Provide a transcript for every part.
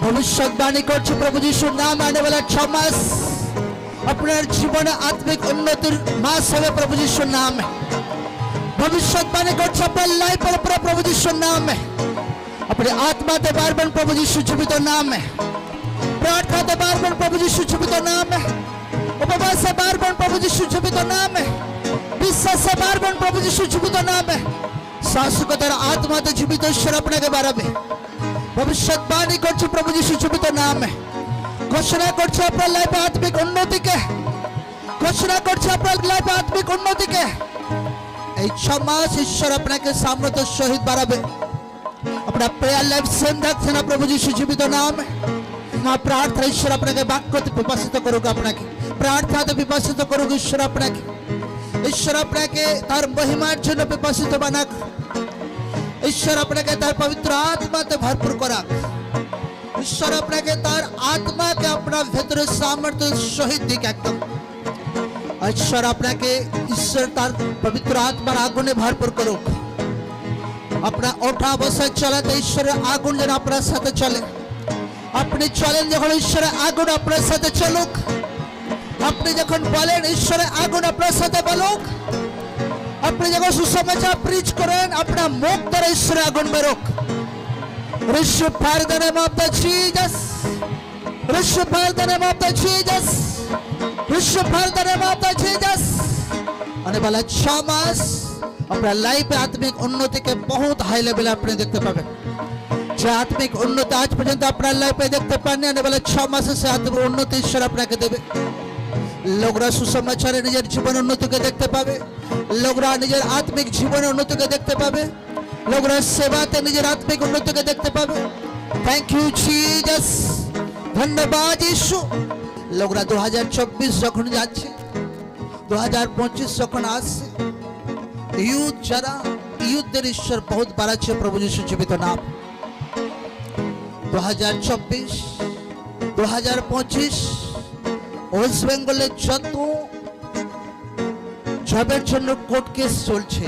ভবিষ্যৎবাণী করছে প্রভু যিশুর নাম, আনে বেলা 6 মাস আপনার জীবনে আত্মিক উন্নতির মাস হবে প্রভু যিশুর নাম। ভবিষ্যৎবাণী করছে আপনার লাইফের উপরে প্রভু যিশুর নাম। আপনি আত্মাতে পারবেন প্রভু যিশু জীবিত নাম, প্রার্থনাতে পারবেন প্রভু যিশু জীবিত নাম, উপবাসে পারবেন প্রভু যিশু জীবিত নাম, বিশ্বাসে পারবেন প্রভু যিশু জীবিত নাম। শাশ্বততার আত্মাতে জীবিত ঈশ্বর আপনাকে বাড়াবে। ভবিষ্যৎবাণী করছে প্রভু যিশু জীবিত নাম। ঘোষণা করছে আপনার লাইফে আত্মিক উন্নতিকে, ঘোষণা করছে আপনার লাইফে আত্মিক উন্নতিকে। এই 6 মাস ঈশ্বর আপনাকে সামর্থ্যের সহিত বাড়াবে। আপনার প্রেয়ার লাইফ সেম থাকছে না প্রভু যিশু জীবিত নাম। মা প্রার্থনা ঈশ্বর আপনাকে বাক্যতে বিকশিত করুক, আপনাকে প্রার্থনাতে বিকশিত করুক ঈশ্বর আপনাকে। ঈশ্বর আপনাকে তার মহিমার জন্য বিকশিত বানাক। ঈশ্বর আপনাকে তার পবিত্র আত্মাতে ভরপুর করাক। ঈশ্বর আপনাকে তার আত্মাকে আপনার ভেতরে সামর্থ্যের সহিত দিক একদম। ঈশ্বর আপনাকে ঈশ্বর তার পবিত্র আত্মার আগুনে ভরপুর করুক। আপনার ওঠা বসা চলাতে ঈশ্বরের আগুন যেন আপনার সাথে চলে। আপনি চলেন যখন ঈশ্বরের আগুন আপনার সাথে চলুক। আপনি যখন বলেন ঈশ্বরের আগুন আপনার সাথে বলুক। আপনি যখন সুসমাচার প্রিচ করেন আপনার মুখ দ্বারা ঈশ্বরের আগুন বেরোক। Receive fire in the name of the Jesus. Receive fire in the name of the Jesus. Receive fire in the name of the Jesus. আনে বলা 6 মাস আপনার লাইফে আত্মিক উন্নতিকে বহুত হাই লেভেলে আপনি দেখতে পাবেন। যে আত্মিক উন্নতি আজ পর্যন্ত আপনার লাইফে দেখতে পাননি, আনে বলা 6 মাসে সে আত্মিক উন্নতি ঈশ্বর আপনাকে দেবে। লোকরা সুসমাচারে নিজের জীবন উন্নতিকে দেখতে পাবে। লোকরা নিজের আত্মিক জীবনের উন্নতিকে দেখতে পাবে। লোকরা সেবাতে নিজের আত্মিক উন্নতিকে দেখতে পাবে। থ্যাংক ইউ জিসাস, ধন্যবাদ যিশু। লোকরা 2024 যখন যাচ্ছে, 2025 যখন আসছে, ইউথ যারা ইউথদের ঈশ্বর বহুত বাড়াচ্ছে প্রভু যিশু জীবিত নাম। 2024 2025 ওয়েস্ট বেঙ্গলের যত জবের জন্য কোর্ট কেস চলছে,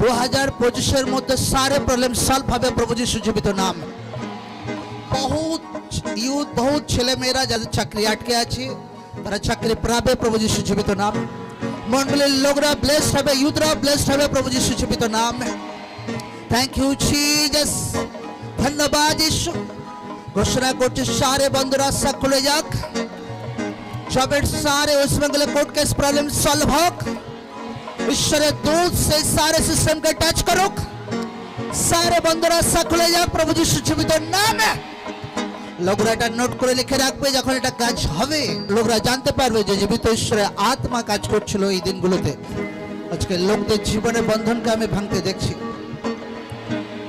2025 মধ্যে সারে প্রবলেম সলভ হবে প্রভু যিশু জীবিত নাম। বহুত ইউথ, বহুত ছেলে মেয়েরা যাদের চাকরি আটকে আছে তারা চাকরি পাবে প্রভু যিশু জীবিত নাম। মন্ডলের লোকরা ব্লেসড হবে, ইউথরা ব্লেসড হবে প্রভু যিশু জীবিত নাম। থ্যাংক ইউ জিসাস, ধন্যবাদ যিশু। ঘোষণা করছে সারে বন্ধ রাস্তা খুলে যাক। জবের সারে ওয়েস্ট বেঙ্গলে কোর্ট কেস প্রবলেম সলভ হোক। ঈশ্বরের दूत से सारे सिस्टम के टच करुक। सारे बंद रास्ता खुले যাক প্রভু যিশু জীবিত নামে। লোকরা এটা নোট করে লিখে রাখবে, যখন এটা কাজ হবে লোকরা জানতে পারবে যে জীবিত ঈশ্বরের আত্মা কাজ করছিল এই দিনগুলোতে। আজকে লোকদের জীবনের বন্ধনকে আমি ভাঙতে দেখছি।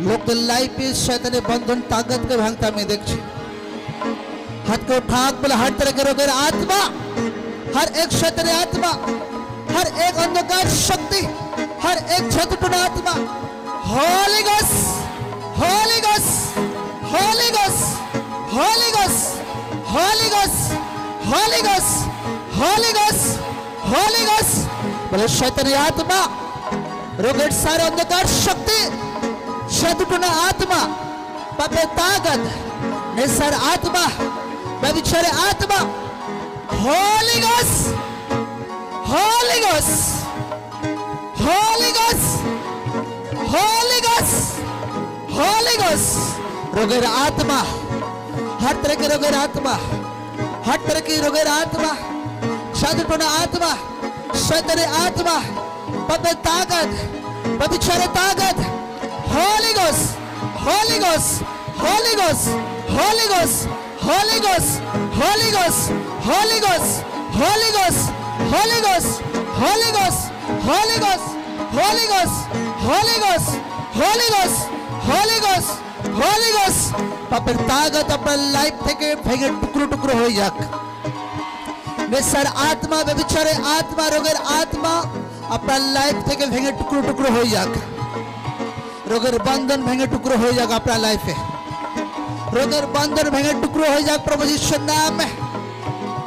লোকদের লাইফে শয়তানের বন্ধন তাকতকে ভাঙতে আমি দেখছি। हाथ को उठा बोले हर तरह के रोगेर आत्मा, हर एक शैतानी आत्मा, हर एक अंधकार शक्ति, हर एक छतपुन आत्मा, Holi ghost, Holi ghost, Holi ghost, Holi ghost, Holi ghost, Holi ghost, Holi ghost, Holi ghost. बोले शैतानी आत्मा, रोगेर सारे अंधकार शक्ति, छतपुन आत्मा, पापे ताकत, निसार आत्मा, व्यभिचारी आत्मा, Holi ghost, Holi ghost, Holi ghost, Holi ghost, Holi ghost. रोगेर आत्मा, हर तरह के रोगेर आत्मा, हर तरह की रोगेर आत्मा, शादीपूर्ण आत्मा, शैतानी आत्मा, पापे ताकत, व्यभिचारी ताकत, Holi ghost, Holi ghost, Holi ghost, Holi ghost, Holi ghost, Holi ghost, Holi ghost, Holi ghost, Holi ghost, Holi ghost, Holi ghost, Holi ghost, Holi ghost, Holi ghost, Holi ghost, Holi ghost. পাপের তাগত আপনার লাইফ থেকে ভেঙে টুকরো টুকরো হয়ে যাক। নেশার আত্মা, ব্যভিচারের আত্মা, রোগের আত্মা আপনার লাইফ থেকে ভেঙে টুকরো টুকরো হয়ে যাক। রোগের বন্ধন ভেঙে টুকরো হয়ে যাক আপনার লাইফে। रोगर बंधन भेंगे टुकड़ो हो जाए प्रभु यीशु नाम में।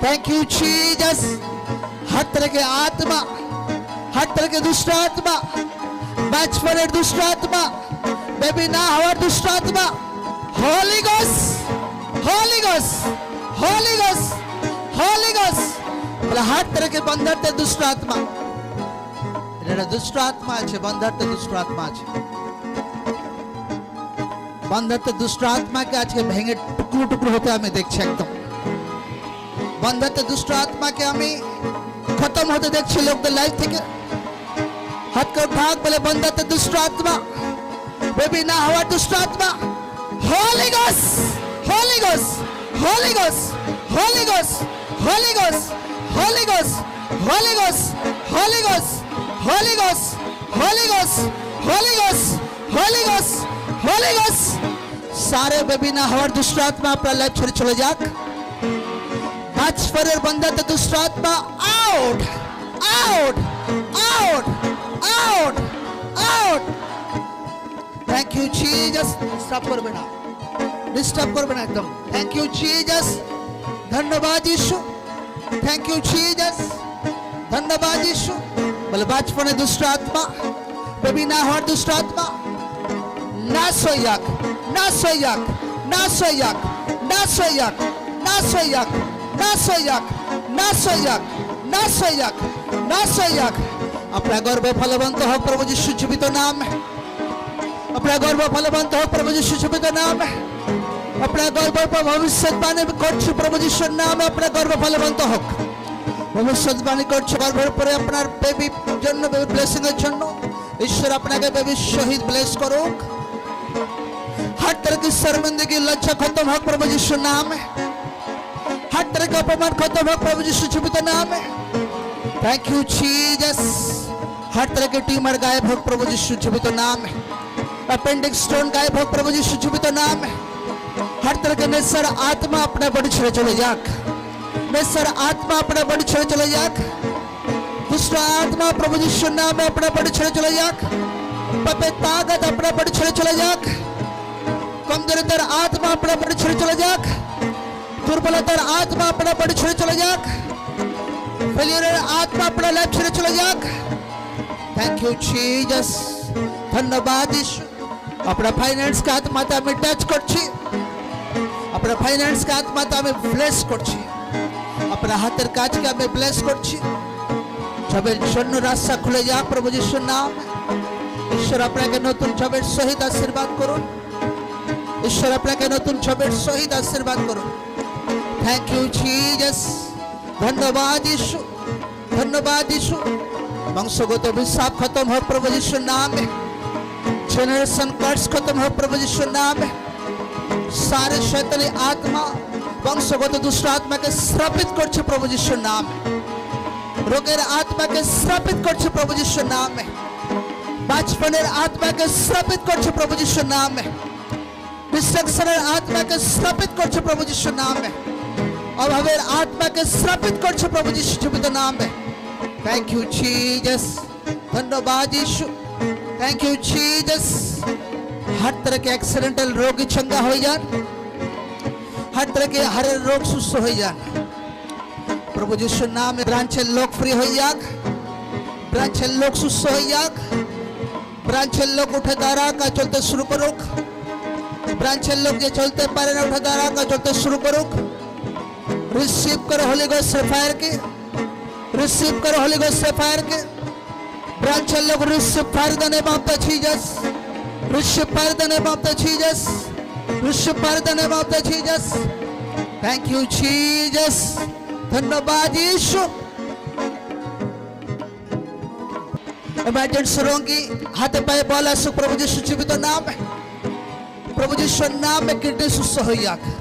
Thank you Jesus. हर तरह के आत्मा, हर तरह के दुष्ट आत्मा, बचपन दुष्ट आत्मा, बेबी ना हवा दुष्ट आत्मा, Holi ghost, Ghost, Holy Ghost, Holy Ghost. বলে হার থেকে বন্ধাতে দুষ্ট আত্মা, এটা দুষ্ট আত্মা আছে, বন্ধাতে দুষ্ট আত্মা আছে। বন্ধাতে দুষ্ট আত্মাকে আজকে ভেঙে টুকরো টুকরো হতে আমি দেখছি একদম। বন্ধাতে দুষ্ট আত্মাকে আমি খতম হতে দেখছি লোকদের লাইফ থেকে। হাত করে ভাগ বলে বন্ধাতে দুষ্ট আত্মা, বেবি না হওয়া দুষ্ট আত্মা, Holy Ghost, Holy Ghost, Holy Ghost, Holy Ghost, Holy Ghost, Holy Ghost, Holy Ghost, Holy Ghost, Holy Ghost, Holy Ghost, Holy Ghost, Holy Ghost, Holy Ghost. सारे बेबी ना हवर दुष्ट आत्मा अपना लाइफ छोड़ चले जाक। आज फरेर बंधते दुष्ट आत्मा out, out, out, out, out. Thank you Jesus. Stop कर बेना, डिस्टर्ब कर बेना एकदम। Thank you Jesus. धन्यवाद यीशु। Thank you Jesus. धन्यवाद यीशु। बोले बचपन दुष्ट आत्मा, बेबी ना हवर दुष्ट आत्मा, नाश हो जाक, नाश हो जाक, नाश हो जाक, नाश हो जाक, नाश हो जाक, नाश हो जाक, नाश हो जाक, नाश हो जाक, नाश हो जाक। अपना गर्व फलवंत हो प्रभु यीशु जीवित नाम है। अपना गर्व फलवंत हो प्रभु यीशु जीवित नाम है। अपना गर्व पर भविष्यवाणी করছে প্রভু যিশুর নামে। अपना गर्व फलवंत হোক, ভবিষ্যৎবাণী করছে গর্ভের পরে আপনার বেবি জন্য, বেবি ব্লেসিং এর জন্য ঈশ্বর আপনাকে বেবি শহীদ ব্লেস করুক। हर तरह की शर्मिंदगी लज्जा खत्म हो प्रभु यीशु नाम है। हर तरह का अपमान खत्म हो प्रभु यीशु जीवित नाम है। Thank you Jesus. हर तरह के ट्यूमर गायब हो प्रभु यीशु जीवित नाम है। अपेंडिक्स स्टोन गायब हो प्रभु यीशु जीवित नाम है। हर तरह के नेसर आत्मा अपने बॉडी छोड़े चले जाक, नेसर आत्मा अपने बॉडी छोड़े चले जाक। दूसरा आत्मा प्रभु यीशु नाम में अपने बॉडी छोड़े चले जाक। पपे ताकत अपने बॉडी छोड़े चले जाक। कमजोरीदार आत्मा अपना बड़ी छोड़ चले जाक। दुर्बलतार आत्मा अपना बड़ी छोड़ चले जाक। फेलियर आत्मा अपना लाइफ छोड़ चले जाक। Thank you Jesus. धन्यवाद यीशु। अपना फाइनेंस का आत्मा ता मैं टच करছি। अपना फाइनेंस का आत्मा ता मैं ब्लेस করছি। अपना हाथের কাজকে আমি ব্লেস করছি। সবের জন্য রাস্তা খুলে যাক প্রভু যিশুর নাম। ঈশ্বর আপনাকে নতুন সবের সহিত আশীর্বাদ করুন। ঈশ্বর আপনাকে নতুন ছবের সহিত আশীর্বাদ করুন। Thank you Jesus. ধন্যবাদ यीशु, ধন্যবাদ यीशु। বংশগত অভিশাপ খতম হোক প্রভু যিশুর নামে। জেনারেশন কার্স খতম হোক প্রভু যিশুর নামে। সারে শয়তানি আত্মা, বংশগত দুষ্ট আত্মাকে শ্রাপিত করছে প্রভু যিশুর নামে। রোগের আত্মাকে শ্রাপিত করছে প্রভু যিশুর নামে। বাচপনের আত্মাকে শ্রাপিত করছে প্রভু যিশুর নামে। ডিস্ট্রাকশনের আত্মাকে শ্রাপিত করছে প্রভু যিশুর নামে। অভাবের আত্মাকে শ্রাপিত করছে প্রভু যিশু জীবিত নামে। Thank you Jesus. ধন্যবাদ यीशु। Thank you Jesus. हर तरह के एक्सीडेंटल रोग चंगा हो जान। हर तरह के हर रोग सुस्त हो जान प्रभु যিশুর নামে। ব্রাঞ্চের লোক ফ্রি হয়ে যাক, ব্রাঞ্চের লোক সুস্থ হয়ে যাক, ব্রাঞ্চের লোক উঠে দাঁড়া কাজ চলতে শুরু করুক। ব্রাঞ্চের লোক যে চলতে পারে না উঠে দাঁড়া কাজ চলতে শুরু করুক। रिसीव करो होली गोस्ट से फायर के, रिसीव करो होली गोस्ट से फायर के। ब्रांच लोग receive fire the name of the Jesus, receive fire the name of the Jesus, receive fire the name of the Jesus. Thank you Jesus. धन्यवाद यीशु। Emergency रोगी हाथ पाए बोला सु प्रभु यीशु जीवित नाम है। प्रभु यीशु नाम में किडनी सुस्त हो जाक।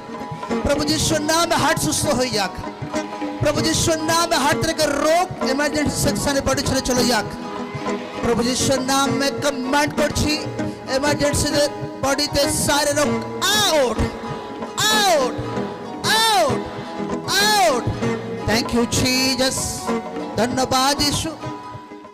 प्रभु यीशु नाम में हार्ट सुस्त हो जाक। प्रभु यीशु नाम में हर तरह के रोग इमरजेंसी सेक्शन बॉडी छोड़े चले जाक। प्रभु यीशु नाम में कमांड करছি इमरजेंसी बॉडी ते सारे रोग out, out, out, out. Thank you Jesus. धन्यवाद यीशु।